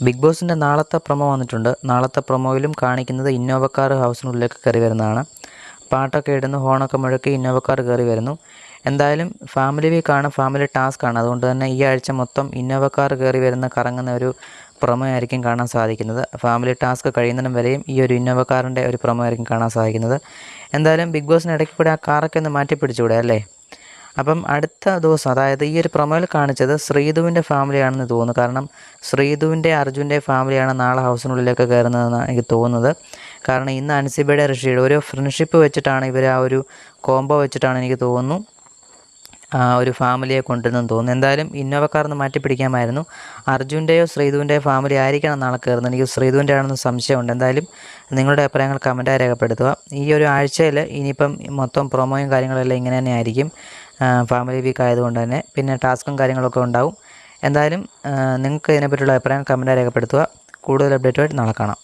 Big ബോസിൻ്റെ നാളത്തെ promo വന്നിട്ടുണ്ട്. നാളത്തെ പ്രൊമോയിലും കാണിക്കുന്നത് ഇന്നോവ കാർ ഹൗസിനുള്ളിലേക്ക് കയറി വരുന്നതാണ്. പാട്ടൊക്കെ ഇടുന്നു, ഹോണൊക്കെ മുഴക്കി ഇന്നോവ കാർ കയറി വരുന്നു. എന്തായാലും ഫാമിലി വീക്കാണ്, ഫാമിലി ടാസ്ക്കാണ്. അതുകൊണ്ട് തന്നെ ഈ ആഴ്ച മൊത്തം ഇന്നോവ കാർ കയറി വരുന്ന കറങ്ങുന്ന ഒരു പ്രൊമോ ആയിരിക്കും കാണാൻ സാധിക്കുന്നത്. ഫാമിലി ടാസ്ക് കഴിയുന്നിടം വരെയും ഈ ഒരു ഇന്നോവ കാറിൻ്റെ ഒരു പ്രൊമോ ആയിരിക്കും കാണാൻ സാധിക്കുന്നത്. എന്തായാലും ബിഗ് ബോസിന് ഇടയ്ക്ക് കൂടെ ആ കാറൊക്കെ ഒന്ന് മാറ്റി പിടിച്ചുകൂടെ അല്ലേ? അപ്പം അടുത്ത ദിവസം, അതായത് ഈ ഒരു പ്രൊമോയിൽ കാണിച്ചത് ശ്രീധുവിൻ്റെ ഫാമിലിയാണെന്ന് തോന്നുന്നു. കാരണം ശ്രീധുവിൻ്റെ അർജുൻ്റെ ഫാമിലിയാണ് നാളെ ഹൗസിനുള്ളിലേക്ക് കയറുന്നതെന്നാണ് എനിക്ക് തോന്നുന്നത്. കാരണം ഇന്ന് അൻസിബയുടെ ഋഷിയുടെ ഒരു ഫ്രണ്ട്ഷിപ്പ് വെച്ചിട്ടാണ് ഇവർ, ആ ഒരു കോംബോ വെച്ചിട്ടാണ് എനിക്ക് തോന്നുന്നു ഒരു ഫാമിലിയെ കൊണ്ടുവരുന്നെന്ന് തോന്നുന്നു. എന്തായാലും ഇന്നോവ കാർന്ന് മാറ്റി പിടിക്കാമായിരുന്നു. അർജുൻ്റെയോ ശ്രീധുവിൻ്റെയോ ഫാമിലി ആയിരിക്കണം നാളെ കയറുന്നത്. എനിക്ക് ശ്രീധുവിൻ്റെ ആണെന്ന് സംശയമുണ്ട്. എന്തായാലും നിങ്ങളുടെ അഭിപ്രായങ്ങൾ കമൻറ്റായി രേഖപ്പെടുത്തുക. ഈ ഒരു ആഴ്ചയിൽ ഇനിയിപ്പം മൊത്തം പ്രൊമോയും കാര്യങ്ങളെല്ലാം ഇങ്ങനെ തന്നെ ആയിരിക്കും, ഫാമിലി വീക്ക് ആയതുകൊണ്ട് തന്നെ. പിന്നെ ടാസ്കും കാര്യങ്ങളൊക്കെ ഉണ്ടാവും. എന്തായാലും നിങ്ങൾക്ക് ഇതിനെപ്പറ്റിയുള്ള അഭിപ്രായങ്ങൾ കമൻറ്റായി രേഖപ്പെടുത്തുക. കൂടുതൽ അപ്ഡേറ്റുമായിട്ട് നാളെ കാണാം.